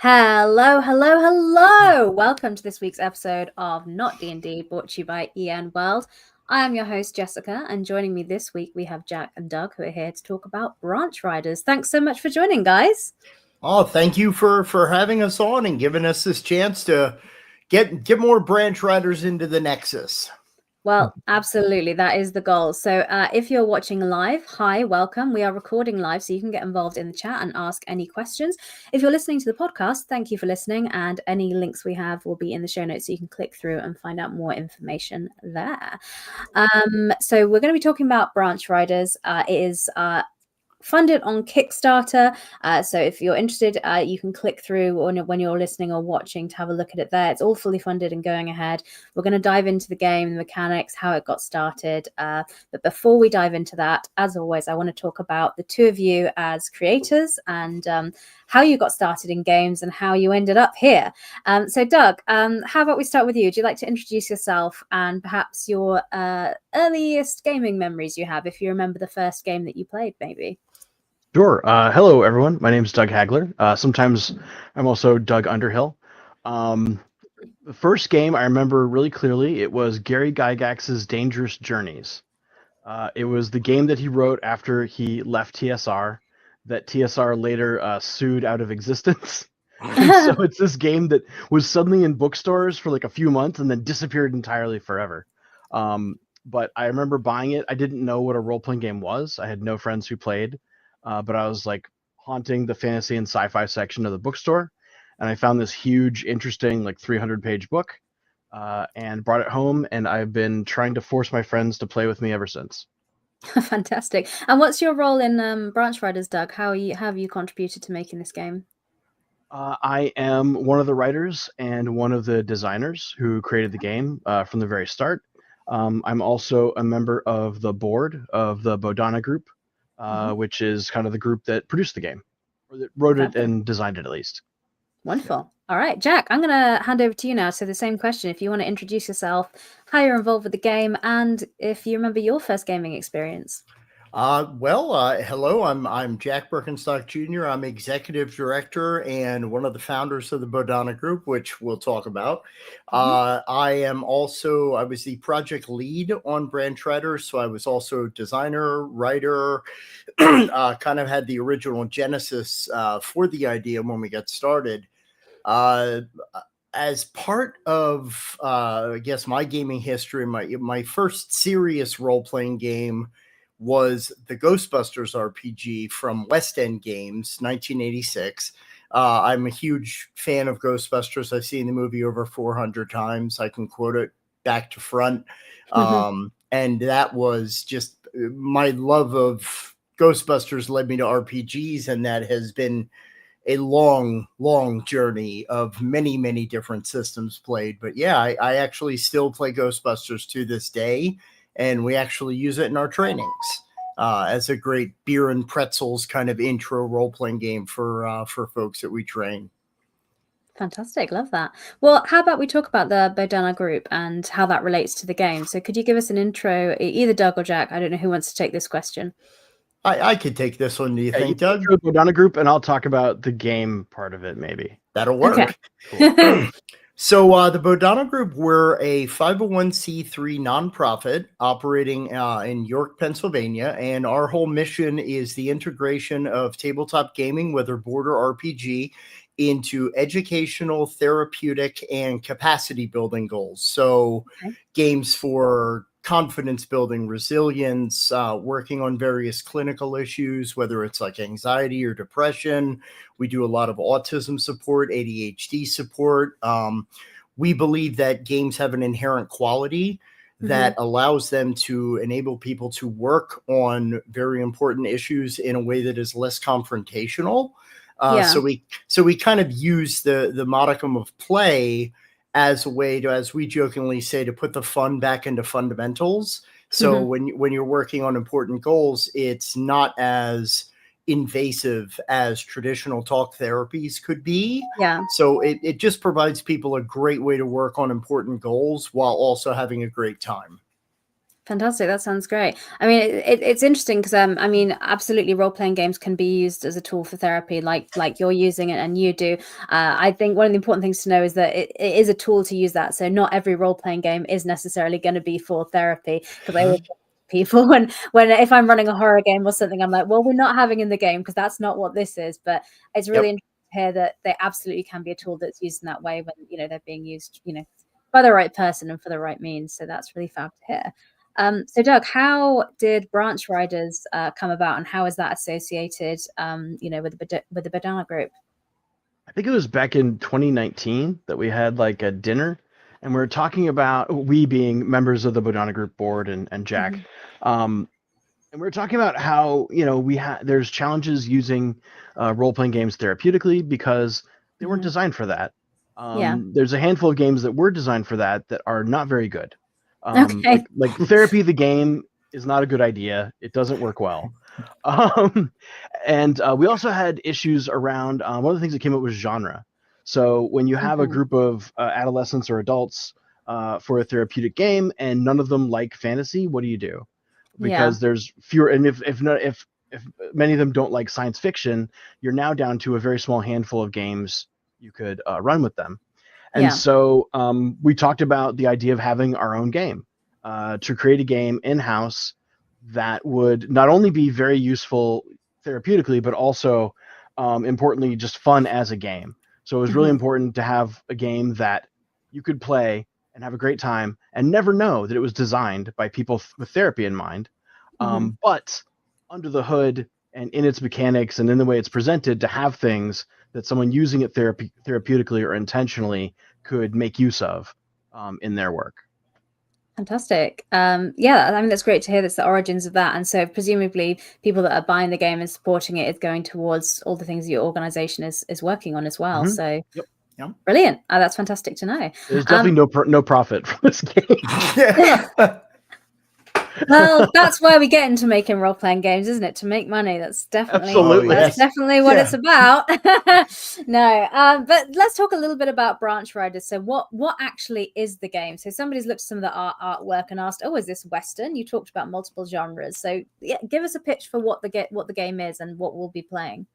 Hello, hello, hello! Welcome to this week's episode of Not D&D, brought to you by EN World. I am your host, Jessica, and joining me this week we have Jack and Doug, who are here to talk about Branch Riders. Thanks so much for joining, guys. Oh, thank you for having us on and giving us this chance to get more Branch Riders into the Nexus. Well, absolutely. That is the goal. So if you're watching live, hi, welcome. We are recording live, so you can get involved in the chat and ask any questions. If you're listening to the podcast, thank you for listening. And any links we have will be in the show notes, so you can click through and find out more information there. So we're going to be talking about Branch Riders. It is funded on Kickstarter, so if you're interested, you can click through when you're listening or watching to have a look at it there. It's all fully funded and going ahead. We're going to dive into the game, the mechanics, how it got started, but before we dive into that, as always, I want to talk about the two of you as creators and how you got started in games and how you ended up here. So Doug, how about we start with you? Would you like to introduce yourself and perhaps your earliest gaming memories you have, if you remember the first game that you played, maybe? Sure. Hello, everyone. My name is Doug Hagler. Sometimes I'm also Doug Underhill. The first game I remember really clearly, it was Gary Gygax's Dangerous Journeys. It was the game that he wrote after he left TSR, that TSR later sued out of existence. So it's this game that was suddenly in bookstores for like a few months and then disappeared entirely forever. But I remember buying it. I didn't know what a role-playing game was. I had no friends who played. But I was like haunting the fantasy and sci-fi section of the bookstore, and I found this huge, interesting, like 300-page book, and brought it home, and I've been trying to force my friends to play with me ever since. Fantastic. And what's your role in Branch Riders, Doug? How have you contributed to making this game? I am one of the writers and one of the designers who created the game from the very start. I'm also a member of the board of the Bodhana Group, which is kind of the group that produced the game, or that wrote it and designed it at least. Wonderful. All right, Jack, I'm going to hand over to you now. So the same question, if you want to introduce yourself, how you're involved with the game, and if you remember your first gaming experience. Hello, I'm Jack Birkenstock Jr. I'm executive director and one of the founders of the Bodhana Group, which we'll talk about. I was the project lead on Branch Riders, so I was also designer, writer, kind of had the original genesis for the idea when we got started. As part of, I guess, my gaming history, my first serious role-playing game was the Ghostbusters RPG from West End Games, 1986. I'm a huge fan of Ghostbusters. I've seen the movie over 400 times. I can quote it back to front. And that was just my love of Ghostbusters led me to RPGs, and that has been a long, long journey of many, many different systems played. But yeah, I actually still play Ghostbusters to this day. And we actually use it in our trainings as a great beer and pretzels kind of intro role-playing game for folks that we train. Fantastic. Love that. Well, how about we talk about the Bodhana Group and how that relates to the game? So could you give us an intro, either Doug or Jack? I don't know who wants to take this question. I could take this one, do you think, Doug? The Bodhana Group, and I'll talk about the game part of it, maybe. That'll work. Okay. Cool. So the Bodhana Group, we're a 501c3 nonprofit operating in York, Pennsylvania, and our whole mission is the integration of tabletop gaming, whether board or RPG, into educational, therapeutic, and capacity building goals. So games for confidence building, resilience, working on various clinical issues, whether it's like anxiety or depression. We do a lot of autism support, ADHD support. We believe that games have an inherent quality that allows them to enable people to work on very important issues in a way that is less confrontational. So we kind of use the modicum of play as a way to, as we jokingly say, to put the fun back into fundamentals. So when you're working on important goals, it's not as invasive as traditional talk therapies could be. So it just provides people a great way to work on important goals while also having a great time. Fantastic. That sounds great. I mean, it's interesting because I mean, absolutely, role-playing games can be used as a tool for therapy, like you're using it and you do. I think one of the important things to know is that it is a tool to use that. So not every role-playing game is necessarily going to be for therapy, because I always tell people when if I'm running a horror game or something, I'm like, well, we're not having in the game because that's not what this is. But it's really interesting to hear that they absolutely can be a tool that's used in that way when, you know, they're being used, you know, by the right person and for the right means. So that's really fab to hear. So Doug, how did Branch Riders come about, and how is that associated, you know, with the Badana group? I think it was back in 2019 that we had like a dinner, and we were talking about, we being members of the Bodana Group board and Jack, and we were talking about how, you know, there's challenges using role-playing games therapeutically because they weren't designed for that. There's a handful of games that were designed for that are not very good. Okay. Like therapy, the game is not a good idea. It doesn't work well. And we also had issues around one of the things that came up was genre. So when you have a group of adolescents or adults for a therapeutic game and none of them like fantasy, what do you do? Because there's fewer, and if many of them don't like science fiction, you're now down to a very small handful of games you could run with them. And so we talked about the idea of having our own game, to create a game in-house that would not only be very useful therapeutically, but also, importantly, just fun as a game. So it was really important to have a game that you could play and have a great time and never know that it was designed by people with therapy in mind. But under the hood and in its mechanics and in the way it's presented, to have things that someone using it therapeutically or intentionally could make use of in their work. Fantastic. Yeah, I mean, that's great to hear. That's the origins of that. And so presumably people that are buying the game and supporting it is going towards all the things your organization is working on as well. So brilliant. That's fantastic to know. There's definitely no profit from this game. Well, that's why we get into making role-playing games, isn't it? To make money. That's definitely definitely what it's about. No, but let's talk a little bit about Branch Riders. So what actually is the game? So somebody's looked at some of the artwork and asked, oh, is this Western? You talked about multiple genres. So yeah, give us a pitch for what the game is and what we'll be playing.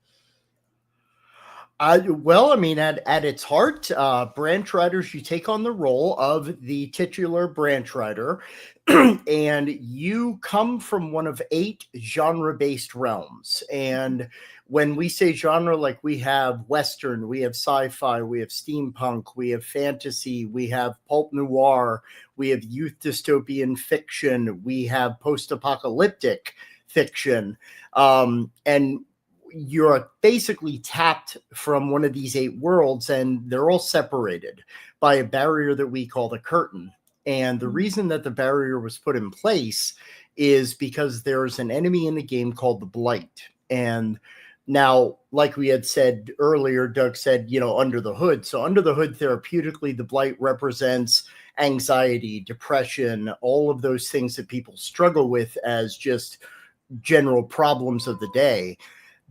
Well, I mean, at its heart, Branch Riders, you take on the role of the titular Branch Rider, and you come from one of 8 genre-based realms. And when we say genre, like we have Western, we have sci-fi, we have steampunk, we have fantasy, we have pulp noir, we have youth dystopian fiction, we have post-apocalyptic fiction, and you're basically tapped from one of these 8 worlds, and they're all separated by a barrier that we call the curtain. And the reason that the barrier was put in place is because there's an enemy in the game called the Blight. And now, like we had said earlier, Doug said, you know, under the hood. So under the hood, therapeutically, the Blight represents anxiety, depression, all of those things that people struggle with as just general problems of the day.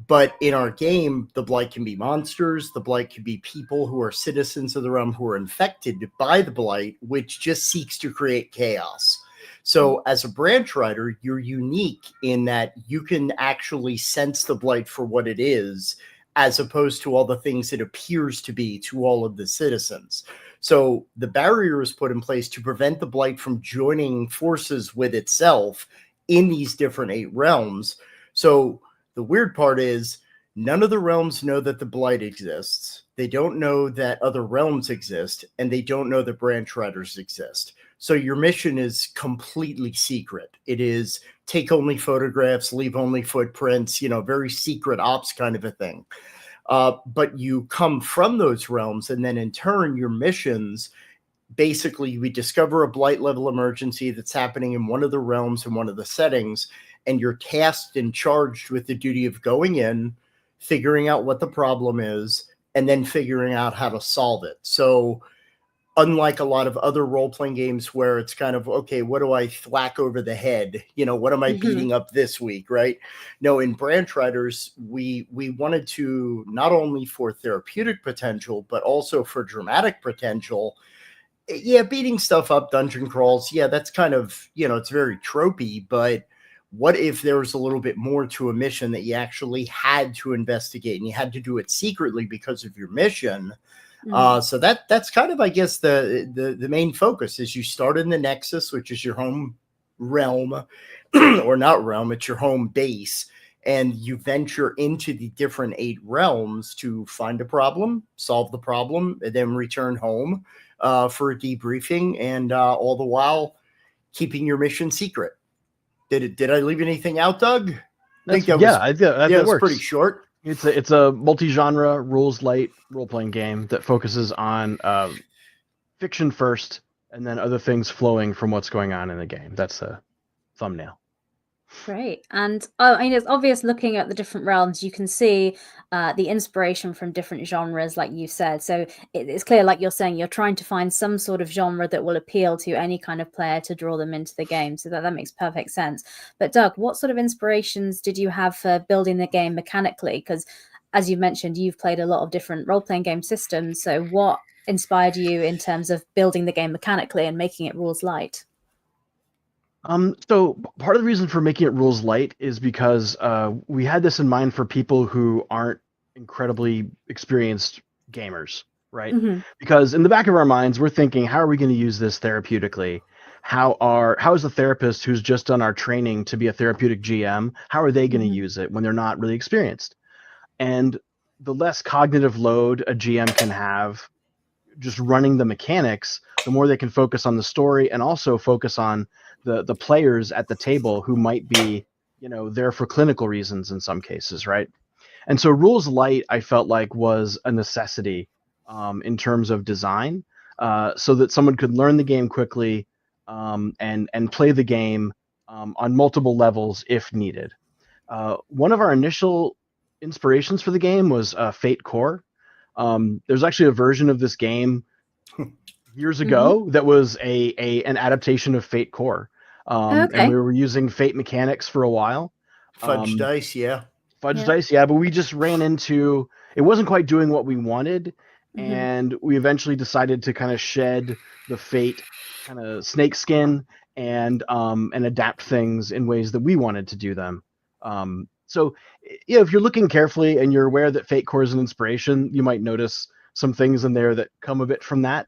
But in our game, the Blight can be monsters. The Blight can be people who are citizens of the realm who are infected by the Blight, which just seeks to create chaos. So as a Branch Rider, you're unique in that you can actually sense the Blight for what it is, as opposed to all the things it appears to be to all of the citizens. So the barrier is put in place to prevent the Blight from joining forces with itself in these different 8 realms. So the weird part is none of the realms know that the Blight exists. They don't know that other realms exist, and they don't know that Branch Riders exist. So your mission is completely secret. It is take only photographs, leave only footprints, you know, very secret ops kind of a thing. But you come from those realms, and then in turn, your missions, basically we discover a Blight level emergency that's happening in one of the realms in one of the settings, and you're tasked and charged with the duty of going in, figuring out what the problem is, and then figuring out how to solve it. So unlike a lot of other role-playing games where it's kind of, okay, what do I thwack over the head? You know, what am I beating up this week, right? No, in Branch Riders, we wanted to, not only for therapeutic potential, but also for dramatic potential, Yeah, beating stuff up, dungeon crawls. Yeah, that's kind of, it's very tropey, but what if there was a little bit more to a mission that you actually had to investigate and you had to do it secretly because of your mission? So that's kind of, I guess, the main focus is you start in the Nexus, which is your home realm, or not realm, it's your home base, and you venture into the different 8 realms to find a problem, solve the problem, and then return home for a debriefing, and all the while keeping your mission secret. Did I leave anything out, Doug? I think that was works. Pretty short. It's a multi-genre, rules light role-playing game that focuses on fiction first, and then other things flowing from what's going on in the game. That's a thumbnail. Great. And I mean, it's obvious looking at the different realms, you can see the inspiration from different genres, like you said. So it's clear, like you're saying, you're trying to find some sort of genre that will appeal to any kind of player to draw them into the game. So that makes perfect sense. But Doug, what sort of inspirations did you have for building the game mechanically? Because as you mentioned, you've played a lot of different role-playing game systems. So what inspired you in terms of building the game mechanically and making it rules light? So part of the reason for making it rules light is because we had this in mind for people who aren't incredibly experienced gamers, right? Because in the back of our minds, we're thinking, how are we going to use this therapeutically? How is the therapist who's just done our training to be a therapeutic GM, how are they going to use it when they're not really experienced? And the less cognitive load a GM can have just running the mechanics, the more they can focus on the story and also focus on the players at the table who might be, there for clinical reasons in some cases, right? And so rules light, I felt like, was a necessity in terms of design, so that someone could learn the game quickly and play the game on multiple levels if needed. One of our initial inspirations for the game was Fate Core. There's actually a version of this game years ago that was an adaptation of Fate Core. And we were using Fate mechanics for a while. Fudge dice, yeah. Dice, yeah. But we just ran into, it wasn't quite doing what we wanted. And we eventually decided to kind of shed the Fate kind of snake skin and adapt things in ways that we wanted to do them. So, if you're looking carefully and you're aware that Fate Core is an inspiration, you might notice some things in there that come a bit from that.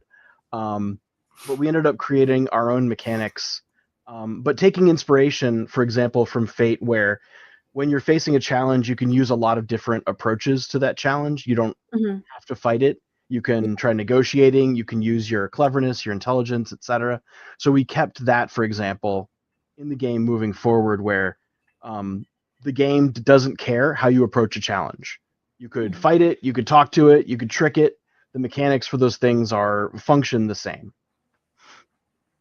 But we ended up creating our own mechanics, but taking inspiration, for example, from Fate, where when you're facing a challenge, you can use a lot of different approaches to that challenge. You don't have to fight it. You can try negotiating. You can use your cleverness, your intelligence, etc. So we kept that, for example, in the game moving forward, where the game doesn't care how you approach a challenge. You could fight it, you could talk to it, you could trick it. The mechanics for those things function the same.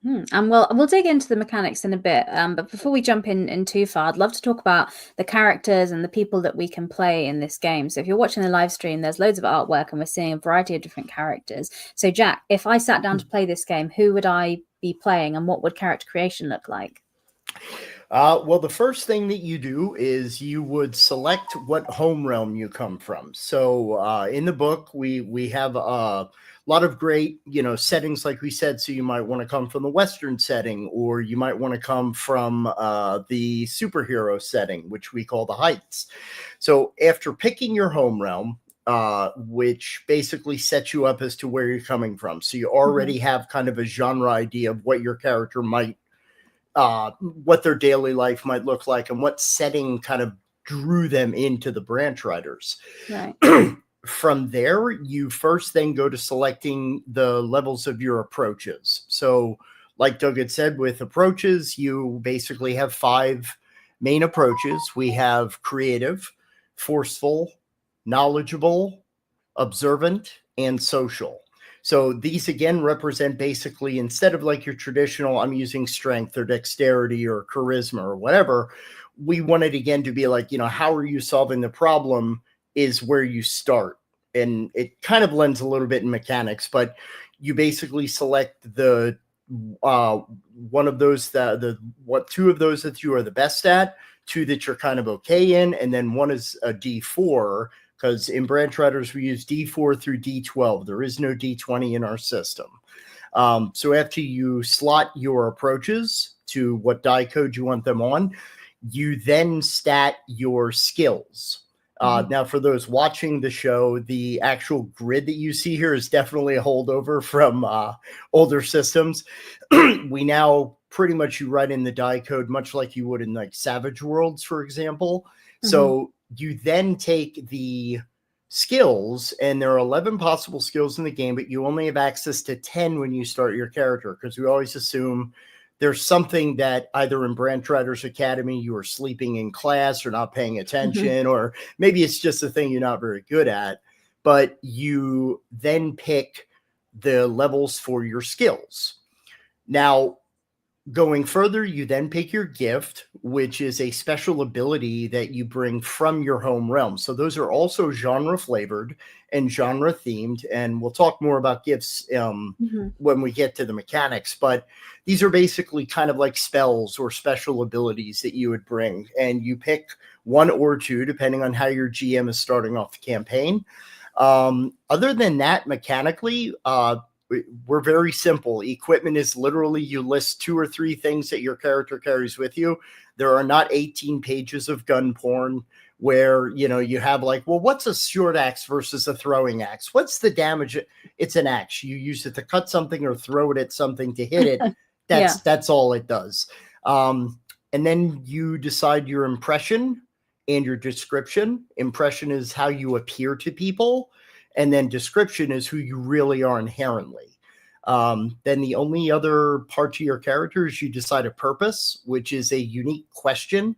And we'll dig into the mechanics in a bit. But before we jump in too far, I'd love to talk about the characters and the people that we can play in this game. So if you're watching the live stream, there's loads of artwork and we're seeing a variety of different characters. So Jack, if I sat down to play this game, who would I be playing and what would character creation look like? Well, the first thing that you do is you would select what home realm you come from. So in the book, we have a lot of great, settings, like we said. So you might want to come from the Western setting, or you might want to come from the superhero setting, which we call the Heights. So after picking your home realm, which basically sets you up as to where you're coming from. So you already have kind of a genre idea of what your character might what their daily life might look like and what setting kind of drew them into the Branch Riders. Right. From there, you first then go to selecting the levels of your approaches. So like Doug had said, with approaches, you basically have 5 main approaches. We have creative, forceful, knowledgeable, observant, and social. So these, again, represent basically, instead of like your traditional, I'm using strength or dexterity or charisma or whatever, we wanted, again, to be like, how are you solving the problem is where you start. And it kind of lends a little bit in mechanics, but you basically select the one of those, two of those that you are the best at, 2 that you're kind of okay in, and then 1 is a D4, because in Branch Riders, we use D4 through D12. There is no D20 in our system. So after you slot your approaches to what die code you want them on, you then stat your skills. Now, for those watching the show, the actual grid that you see here is definitely a holdover from older systems. We now pretty much you write in the die code, much like you would in like Savage Worlds, for example. So you then take the skills, and there are 11 possible skills in the game, but you only have access to 10 when you start your character, because we always assume there's something that either in Branch Riders Academy you are sleeping in class or not paying attention, or maybe it's just a thing you're not very good at. But you then pick the levels for your skills. Now, going further, you then pick your gift, which is a special ability that you bring from your home realm. So those are also genre flavored and genre themed. And we'll talk more about gifts when we get to the mechanics. But these are basically kind of like spells or special abilities that you would bring. And you pick one or two, depending on how your GM is starting off the campaign. Other than that, mechanically, we're very simple. Equipment is literally you list 2 or 3 things that your character carries with you. There are not 18 pages of gun porn where, you have like, well, what's a short axe versus a throwing axe? What's the damage? It's an axe. You use it to cut something or throw it at something to hit it. That's all it does. And then you decide your impression and your description. Impression is how you appear to people. And then description is who you really are inherently. Then the only other part to your character is you decide a purpose, which is a unique question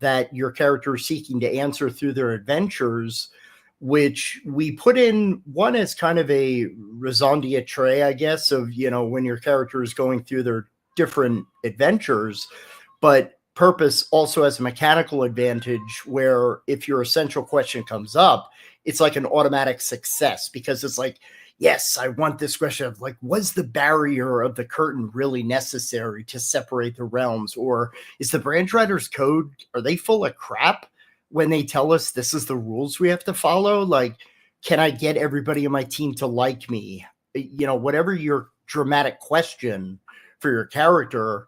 that your character is seeking to answer through their adventures, which we put in one as kind of a raison d'etre, I guess, of, when your character is going through their different adventures. But purpose also has a mechanical advantage where if your essential question comes up, it's like an automatic success, because it's like, yes, I want this question of like, was the barrier of the curtain really necessary to separate the realms? Or is the Branch Riders code, are they full of crap when they tell us this is the rules we have to follow? Like, can I get everybody in my team to like me? Whatever your dramatic question for your character,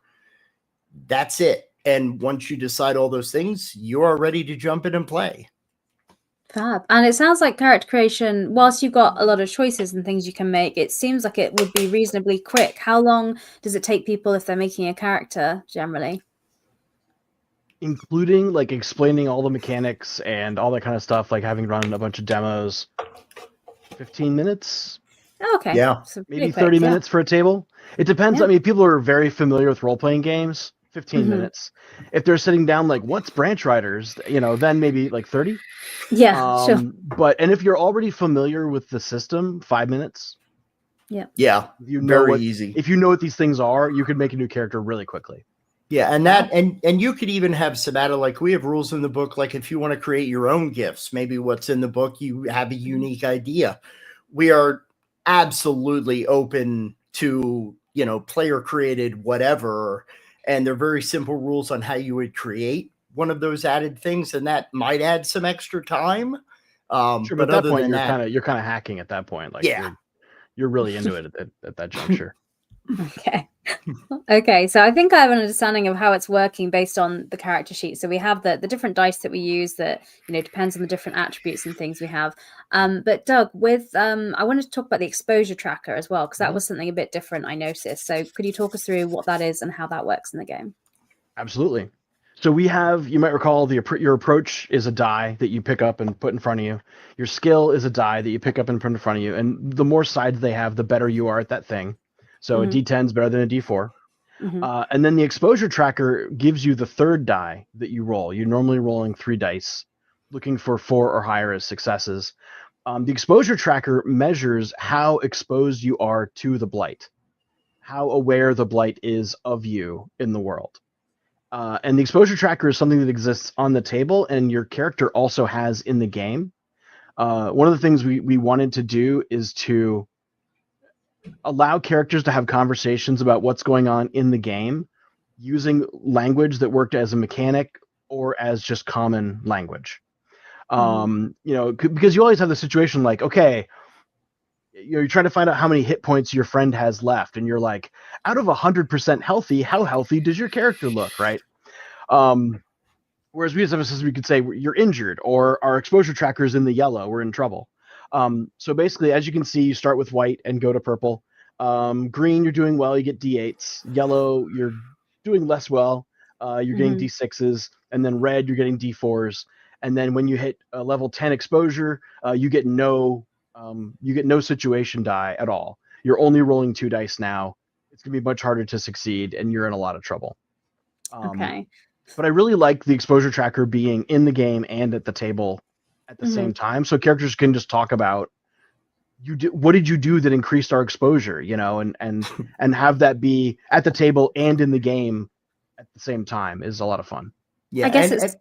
that's it. And once you decide all those things, you are ready to jump in and play. Fab. And it sounds like character creation, whilst you've got a lot of choices and things you can make, it seems like it would be reasonably quick. How long does it take people if they're making a character generally? Including like explaining all the mechanics and all that kind of stuff, like having run a bunch of demos, 15 minutes. Oh, okay. Yeah. So maybe 30 minutes for a table. It depends. I mean, people are very familiar with role-playing games. 15 minutes. If they're sitting down like, what's Branch Riders? Then maybe like 30. Yeah, sure. But if you're already familiar with the system, 5 minutes. Yeah. Very easy. If you know what these things are, you could make a new character really quickly. Yeah, and that and you could even have some added, like we have rules in the book, like if you want to create your own gifts, maybe what's in the book, you have a unique idea. We are absolutely open to, player created whatever. And they're very simple rules on how you would create one of those added things, and that might add some extra time. Sure, but at that point, you're kind of hacking at that point. Like, you're really into it at that juncture. Okay. So I think I have an understanding of how it's working based on the character sheet. So we have the different dice that we use that, depends on the different attributes and things we have. But Doug, I wanted to talk about the exposure tracker as well, because that was something a bit different I noticed. So could you talk us through what that is and how that works in the game? Absolutely. So we have, you might recall, your approach is a die that you pick up and put in front of you. Your skill is a die that you pick up and put in front of you. And the more sides they have, the better you are at that thing. So a D10 is better than a D4. And then the exposure tracker gives you the third die that you roll. You're normally rolling 3 dice, looking for 4 or higher as successes. The exposure tracker measures how exposed you are to the Blight, how aware the Blight is of you in the world. And the exposure tracker is something that exists on the table, and your character also has in the game. One of the things we wanted to do is to allow characters to have conversations about what's going on in the game using language that worked as a mechanic or as just common language. Because you always have the situation like, okay, you're trying to find out how many hit points your friend has left, and you're like, out of 100% healthy, how healthy does your character look, right? Whereas we could say you're injured, or our exposure tracker is in the yellow, we're in trouble. So basically, as you can see, you start with white and go to purple. Green, you're doing well, you get D8s. Yellow, you're doing less well, you're getting D6s. And then red, you're getting D4s. And then when you hit level 10 exposure, you get no situation die at all. You're only rolling 2 dice now. It's gonna be much harder to succeed, and you're in a lot of trouble. Okay. But I really like the exposure tracker being in the game and at the table at the same time, so characters can just talk about what did you do that increased our exposure, and have that be at the table and in the game at the same time is a lot of fun. Yeah, I guess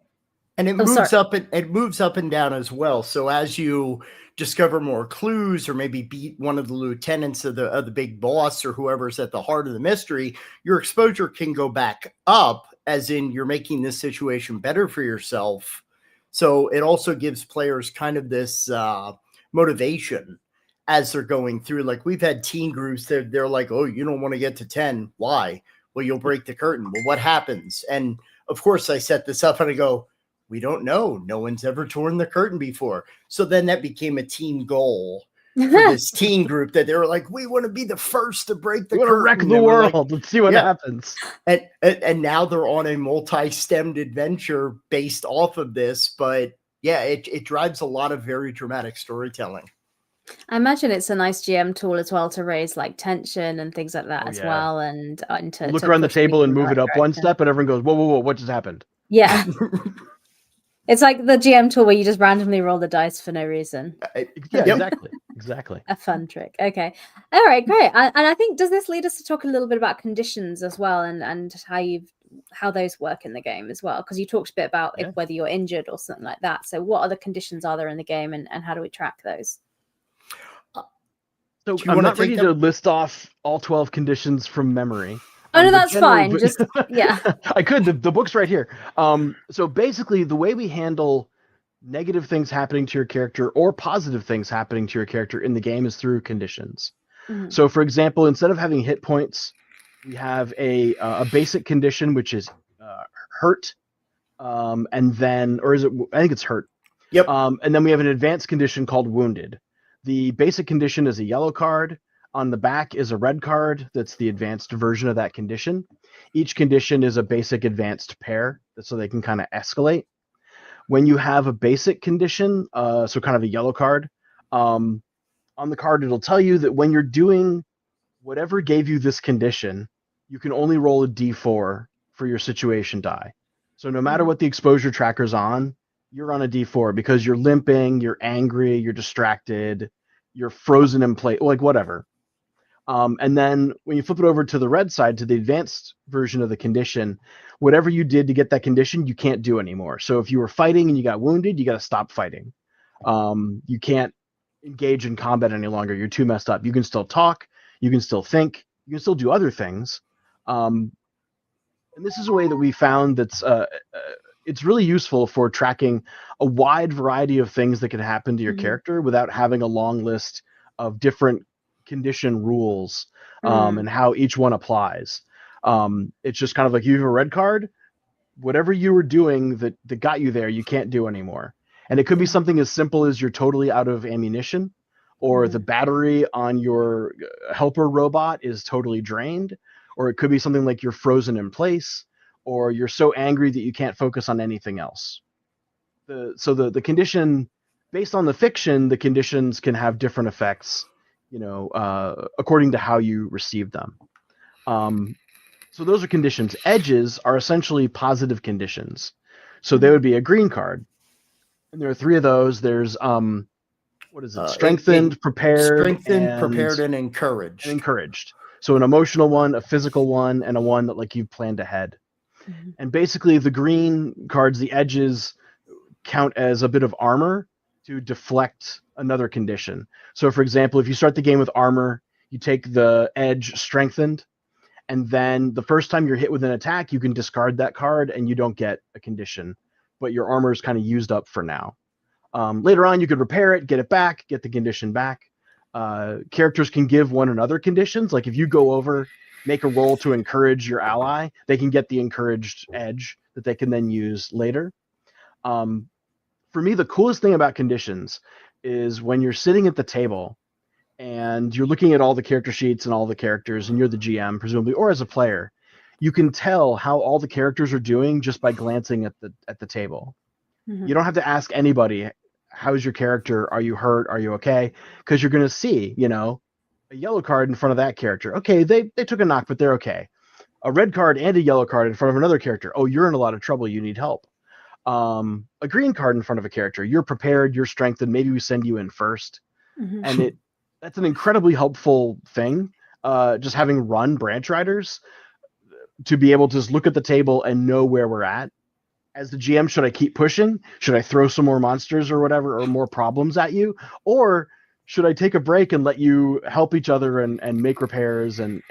and it moves up and down as well. So as you discover more clues, or maybe beat one of the lieutenants of the big boss, or whoever's at the heart of the mystery, your exposure can go back up, as in you're making this situation better for yourself. So it also gives players kind of this motivation as they're going through. Like, we've had teen groups that they're like, oh, you don't want to get to 10. Why? Well, you'll break the curtain. Well, what happens? And of course I set this up and I go, we don't know. No one's ever torn the curtain before. So then that became a team goal for this teen group, that they were like, we want to be the first to break the curtain. We want to wreck the world. Let's see what happens. And now they're on a multi-stemmed adventure based off of this. But yeah, it drives a lot of very dramatic storytelling. I imagine it's a nice GM tool as well to raise like tension and things like that well. And to look around the table and move it up one step, and everyone goes, whoa, what just happened? Yeah. It's like the GM tool where you just randomly roll the dice for no reason. Yeah, exactly. A fun trick. Okay. All right, great. And I think, does this lead us to talk a little bit about conditions as well, and how those work in the game as well? Because you talked a bit about whether you're injured or something like that. So what other conditions are there in the game, and how do we track those? So I'm not ready to list off all 12 conditions from memory. Oh, no, that's fine. Just, yeah. I could. The book's right here. So basically, the way we handle negative things happening to your character or positive things happening to your character in the game is through conditions. So, for example, instead of having hit points, we have a basic condition, which is hurt, and then, or is it? I think it's hurt. Yep. And then we have an advanced condition called wounded. The basic condition is a yellow card. On the back is a red card. That's the advanced version of that condition. Each condition is a basic advanced pair, so they can kind of escalate. When you have a basic condition, so kind of a yellow card, on the card it'll tell you that when you're doing whatever gave you this condition, you can only roll a d4 for your situation die. So no matter what the exposure tracker's on, you're on a d4 because you're limping, you're angry, you're distracted, you're frozen in place, like whatever. And then when you flip it over to the red side, to the advanced version of the condition, whatever you did to get that condition, you can't do anymore. So if you were fighting and you got wounded, you got to stop fighting. You can't engage in combat any longer. You're too messed up. You can still talk. You can still think. You can still do other things. And this is a way that we found that's it's really useful for tracking a wide variety of things that can happen to your character without having a long list of different condition rules and how each one applies. It's just kind of like, you have a red card, whatever you were doing that got you there, you can't do anymore. And it could be something as simple as you're totally out of ammunition, or the battery on your helper robot is totally drained, or it could be something like you're frozen in place, or you're so angry that you can't focus on anything else. So the condition, based on the fiction, the conditions can have different effects, according to how you receive them. So those are conditions. Edges are essentially positive conditions. So they would be a green card. And there are 3 of those. There's strengthened, prepared, and encouraged. Encouraged. So an emotional one, a physical one, and a one that like you've planned ahead. And basically the green cards, the edges, count as a bit of armor to deflect another condition. So for example, if you start the game with armor, you take the edge strengthened, and then the first time you're hit with an attack, you can discard that card and you don't get a condition, but your armor is kind of used up for now. Later on, you could repair it, get it back, get the condition back. characters can give one another conditions. Like if you go over, make a roll to encourage your ally, they can get the encouraged edge that they can then use later. For me, the coolest thing about conditions is when you're sitting at the table and you're looking at all the character sheets and all the characters, and you're the GM, presumably, or as a player, you can tell how all the characters are doing just by glancing at the table. Mhm. You don't have to ask anybody, how's your character? Are you hurt? Are you okay? Because you're going to see, a yellow card in front of that character. Okay, they took a knock, but they're okay. A red card and a yellow card in front of another character. Oh, you're in a lot of trouble. You need help. A green card in front of a character. You're prepared. You're strengthened. Maybe we send you in first. Mhm. And that's an incredibly helpful thing. Just having run branch riders to be able to just look at the table and know where we're at. As the GM, should I keep pushing? Should I throw some more monsters or whatever, or more problems at you? Or should I take a break and let you help each other and make repairs and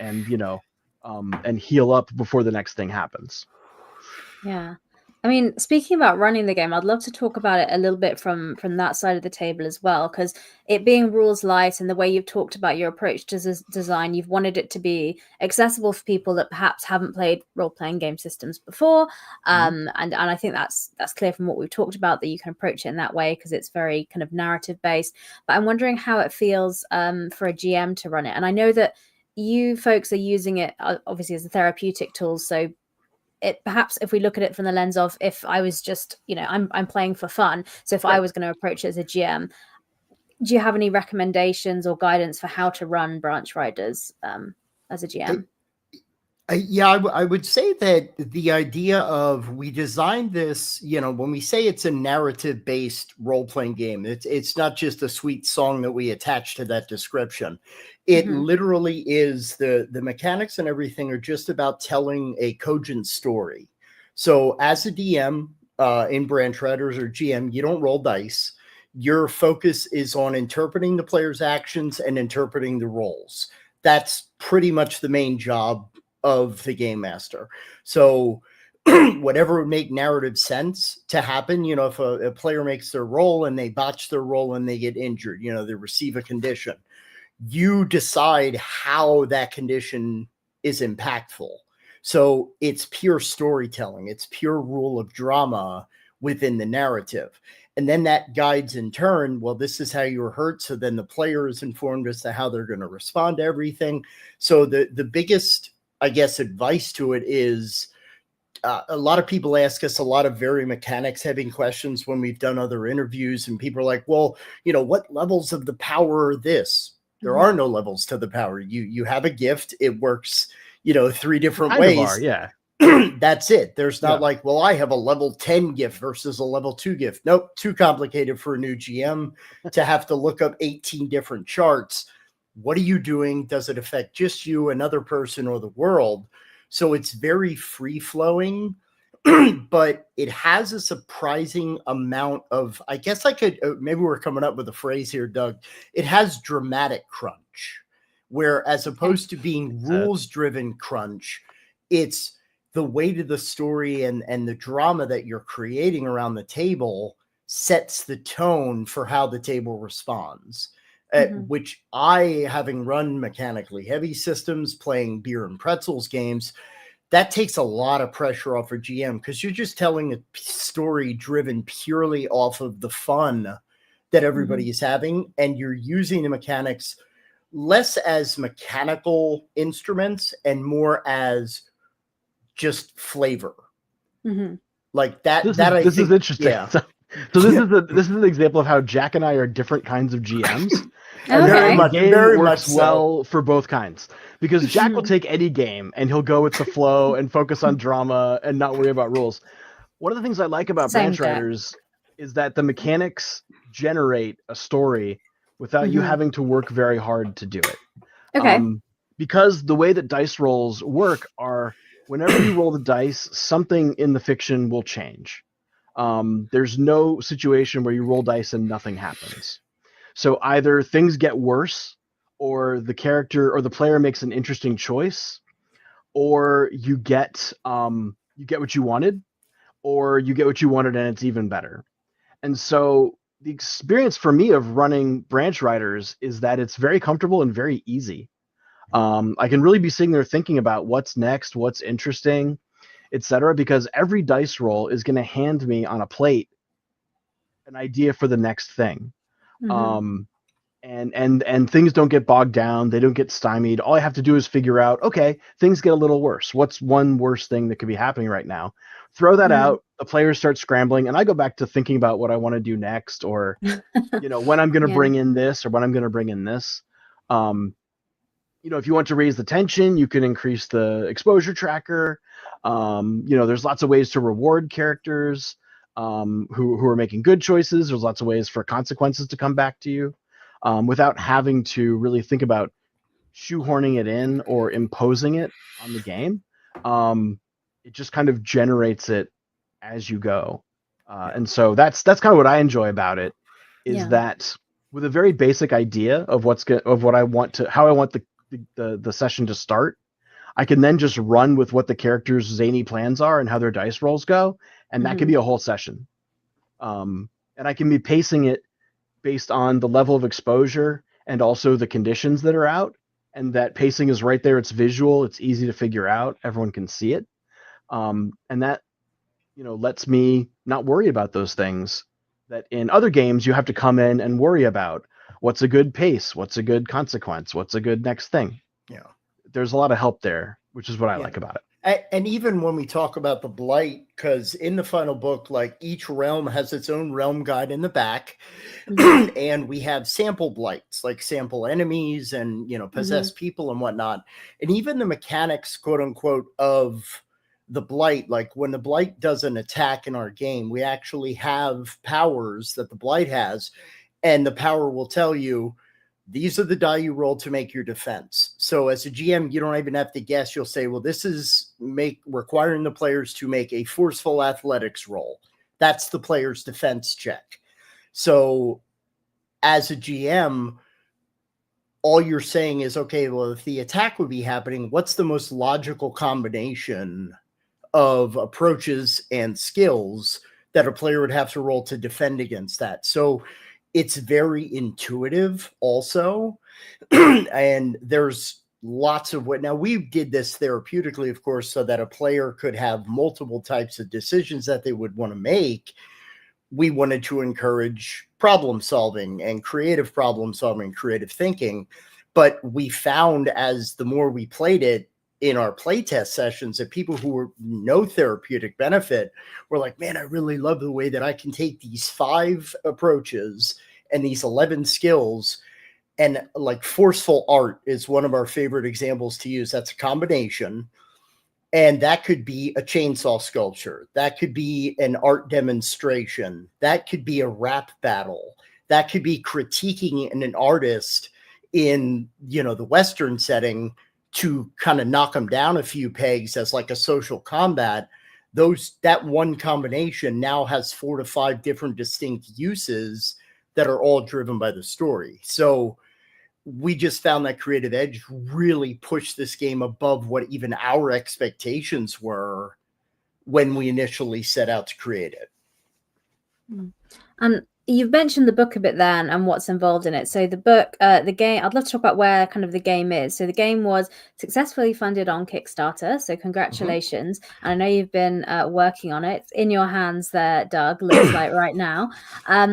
heal up before the next thing happens? Yeah. I mean, speaking about running the game, I'd love to talk about it a little bit from that side of the table as well, because it being rules light and the way you've talked about your approach to design, you've wanted it to be accessible for people that perhaps haven't played role-playing game systems before. And I think that's clear from what we've talked about, that you can approach it in that way because it's very kind of narrative based. But I'm wondering how it feels for a GM to run it. And I know that you folks are using it obviously as a therapeutic tool, so perhaps if we look at it from the lens of, if I was just, I'm playing for fun. So if I was going to approach it as a GM, do you have any recommendations or guidance for how to run branch riders as a GM? I would say that the idea of, we designed this, when we say it's a narrative based role-playing game, it's not just a sweet song that we attach to that description. It literally is, the mechanics and everything are just about telling a cogent story. So as a DM in Branch Riders or GM, you don't roll dice. Your focus is on interpreting the player's actions and interpreting the roles. That's pretty much the main job of the game master. So whatever would make narrative sense to happen, if a player makes their roll and they botch their roll and they get injured, they receive a condition, you decide how that condition is impactful. So it's pure storytelling. It's pure rule of drama within the narrative. And then that guides in turn, well, this is how you were hurt. So then the player is informed as to how they're going to respond to everything. So the biggest, I guess, advice to it is, a lot of people ask us a lot of very mechanics heavy questions when we've done other interviews, and people are like, well, what levels of the power are this? There are no levels to the power. You have a gift. It works, 3 different ways. Yeah. That's it. There's not like, well, I have a level 10 gift versus a level 2 gift. Nope. Too complicated for a new GM to have to look up 18 different charts. What are you doing? Does it affect just you, another person, or the world? So it's very free flowing, but it has a surprising amount of, I guess maybe we're coming up with a phrase here, Doug. It has dramatic crunch, where as opposed to being rules driven crunch, it's the weight of the story and the drama that you're creating around the table sets the tone for how the table responds. Which I, having run mechanically heavy systems, playing beer and pretzels games, that takes a lot of pressure off a GM, because you're just telling a story driven purely off of the fun that everybody is having. And you're using the mechanics less as mechanical instruments and more as just flavor. Like that. This is interesting. Yeah. So this is an example of how Jack and I are different kinds of GMs. And very much well for both kinds, because Jack will take any game and he'll go with the flow and focus on drama and not worry about rules. One of the things I like about Branch Riders is that the mechanics generate a story without you having to work very hard to do it. Okay. Because the way that dice rolls work are, whenever you roll the dice, something in the fiction will change. There's no situation where you roll dice and nothing happens. So either things get worse, or the character or the player makes an interesting choice, or you get what you wanted, or you get what you wanted and it's even better. And so the experience for me of running branch riders is that it's very comfortable and very easy. I can really be sitting there thinking about what's next, what's interesting, etc., because every dice roll is going to hand me on a plate an idea for the next thing. Mhm. And things don't get bogged down, they don't get stymied. All I have to do is figure out, okay, things get a little worse. What's one worse thing that could be happening right now? Throw that Mhm. out, the players start scrambling, and I go back to thinking about what I want to do next, or when I'm going to Yeah. bring in this or when I'm going to bring in this. If you want to raise the tension, you can increase the exposure tracker. There's lots of ways to reward characters who are making good choices. There's lots of ways for consequences to come back to you without having to really think about shoehorning it in or imposing it on the game. It just kind of generates it as you go. And so that's kind of what I enjoy about it, is Yeah. that with a very basic idea of what I want to, how I want the session to start, I can then just run with what the characters' zany plans are and how their dice rolls go, and that can be a whole session. And I can be pacing it based on the level of exposure and also the conditions that are out, and that pacing is right there. It's visual, it's easy to figure out, everyone can see it, and that lets me not worry about those things that in other games you have to come in and worry about. What's a good pace? What's a good consequence? What's a good next thing? Yeah. There's a lot of help there, which is what I like about it. And even when we talk about the Blight, because in the final book, like each realm has its own realm guide in the back, and we have sample blights, like sample enemies and possessed people and whatnot, and even the mechanics, quote unquote, of the Blight. Like when the Blight does an attack in our game, we actually have powers that the Blight has, and the power will tell you, these are the die you roll to make your defense. So as a GM, you don't even have to guess. You'll say, well, this is requiring the players to make a forceful athletics roll. That's the player's defense check. So as a GM, all you're saying is, okay, well, if the attack would be happening, what's the most logical combination of approaches and skills that a player would have to roll to defend against that? So it's very intuitive also. And there's lots of now we did this therapeutically, of course, so that a player could have multiple types of decisions that they would want to make. We wanted to encourage problem solving and creative problem solving, creative thinking. But we found as the more we played it in our playtest sessions, that people who were no therapeutic benefit were like, man, I really love the way that I can take these 5 approaches and these 11 skills. And like forceful art is one of our favorite examples to use. That's a combination. And that could be a chainsaw sculpture. That could be an art demonstration. That could be a rap battle. That could be critiquing an artist in, the Western setting to kind of knock them down a few pegs as like a social combat. That one combination now has 4 to 5 different distinct uses that are all driven by the story. So we just found that creative edge really pushed this game above what even our expectations were when we initially set out to create it. And you've mentioned the book a bit there and what's involved in it. So the book, the game, I'd love to talk about where kind of the game is. So the game was successfully funded on Kickstarter. So congratulations. And I know you've been working on it. It's in your hands there, Doug, looks like right now.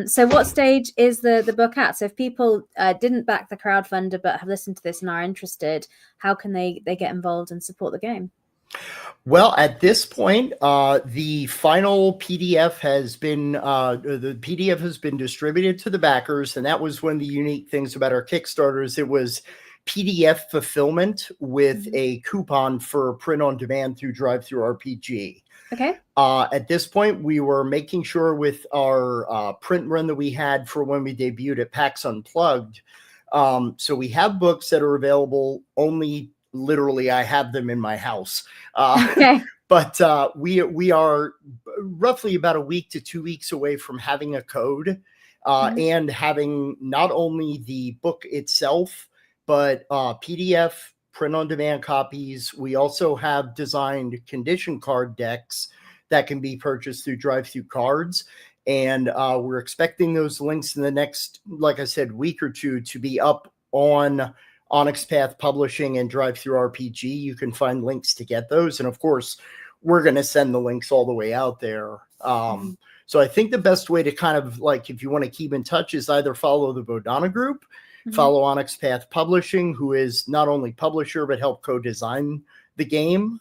So what stage is the book at? So if people didn't back the crowdfunder but have listened to this and are interested, how can they get involved and support the game? Well, at this point, the final PDF has been distributed to the backers, and that was one of the unique things about our Kickstarters. It was PDF fulfillment with a coupon for print on demand through DriveThruRPG. Okay. At this point, we were making sure with our print run that we had for when we debuted at PAX Unplugged. So we have books that are available only. Literally, I have them in my house. Okay. But we are roughly about a week to 2 weeks away from having a code and having not only the book itself, but PDF, print-on-demand copies. We also have designed condition card decks that can be purchased through Drive-Thru Cards. and we're expecting those links in the next, like I said, week or two to be up on Onyx Path Publishing and Drive Through RPG. You can find links to get those, and of course, we're going to send the links all the way out there. So I think the best way to kind of like, if you want to keep in touch, is either follow the Bodhana Group, follow Onyx Path Publishing, who is not only publisher but helped co-design the game,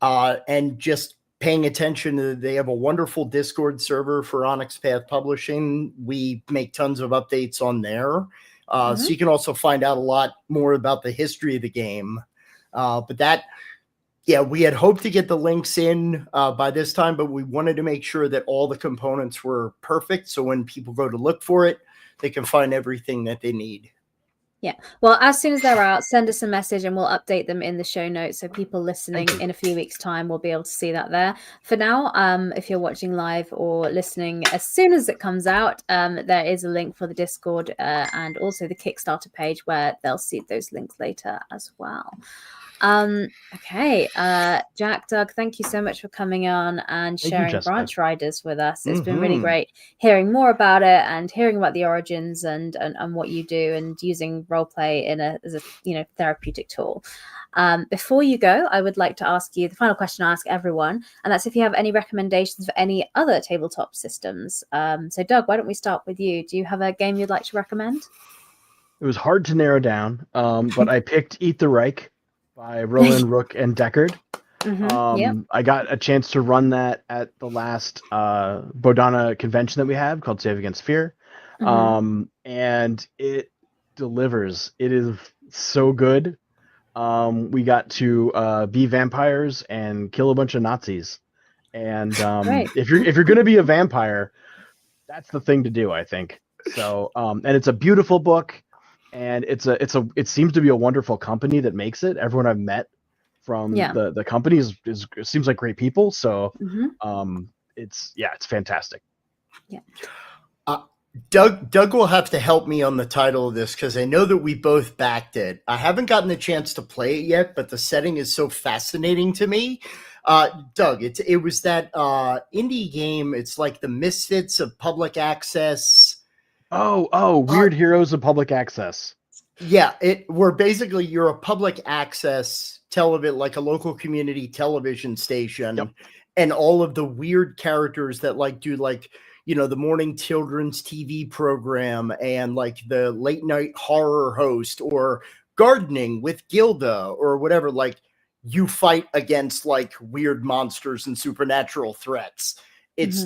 and just paying attention to, they have a wonderful Discord server for Onyx Path Publishing. We make tons of updates on there. So you can also find out a lot more about the history of the game. But that, yeah, we had hoped to get the links in by this time, but we wanted to make sure that all the components were perfect. So when people go to look for it, they can find everything that they need. Yeah. Well, as soon as they're out, send us a message and we'll update them in the show notes. So people listening in a few weeks' time will be able to see that there. For now, if you're watching live or listening, as soon as it comes out, there is a link for the Discord and also the Kickstarter page where they'll see those links later as well. Okay, Jack, Doug, thank you so much for coming on and sharing Branch Riders with us. It's been really great hearing more about it and hearing about the origins and what you do and using roleplay as a therapeutic tool. Before you go, I would like to ask you the final question I ask everyone, and that's if you have any recommendations for any other tabletop systems. So Doug, why don't we start with you? Do you have a game you'd like to recommend? It was hard to narrow down, but I picked Eat the Reich by Roland, Rook, and Deckard. I got a chance to run that at the last Bodhana convention that we have called Save Against Fear. And it delivers. It is so good. We got to be vampires and kill a bunch of Nazis. And if you're going to be a vampire, that's the thing to do, I think. So, and it's a beautiful book. And it seems to be a wonderful company that makes it. Everyone I've met from the company is seems like great people. So it's fantastic. Yeah. Doug will have to help me on the title of this because I know that we both backed it. I haven't gotten the chance to play it yet, but the setting is so fascinating to me. Doug, it was that indie game. It's like the Misfits of public access. Weird Heroes of Public Access. Yeah, where basically you're a public access television, like a local community television station, and all of the weird characters that do the morning children's TV program and like the late night horror host or gardening with Gilda or whatever. Like you fight against like weird monsters and supernatural threats. It's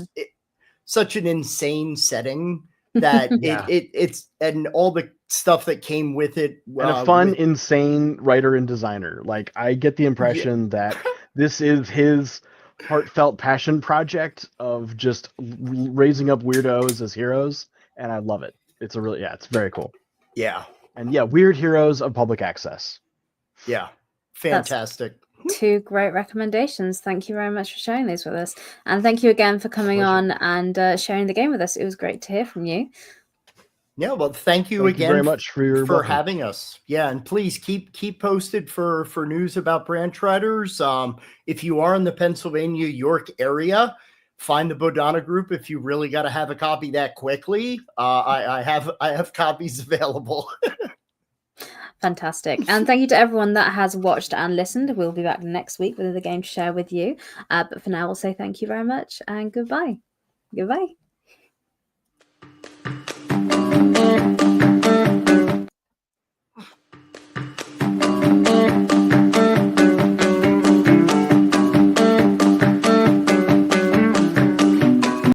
such an insane setting. That it's and all the stuff that came with it, and a fun, insane writer and designer. Like I get the impression that this is his heartfelt passion project of just raising up weirdos as heroes, and I love it. It's it's very cool. Yeah, and Weird Heroes of Public Access. Yeah, fantastic. Two great recommendations. Thank you very much for sharing these with us. And thank you again for coming on and sharing the game with us. It was great to hear from you. Yeah, well, thank you again very much for having us. Yeah, and please keep posted for news about Branch Riders. If you are in the Pennsylvania, York area, find the Bodhana Group if you really got to have a copy that quickly. I have copies available. Fantastic. And thank you to everyone that has watched and listened. We'll be back next week with another game to share with you. But for now, we'll say thank you very much and goodbye. Goodbye.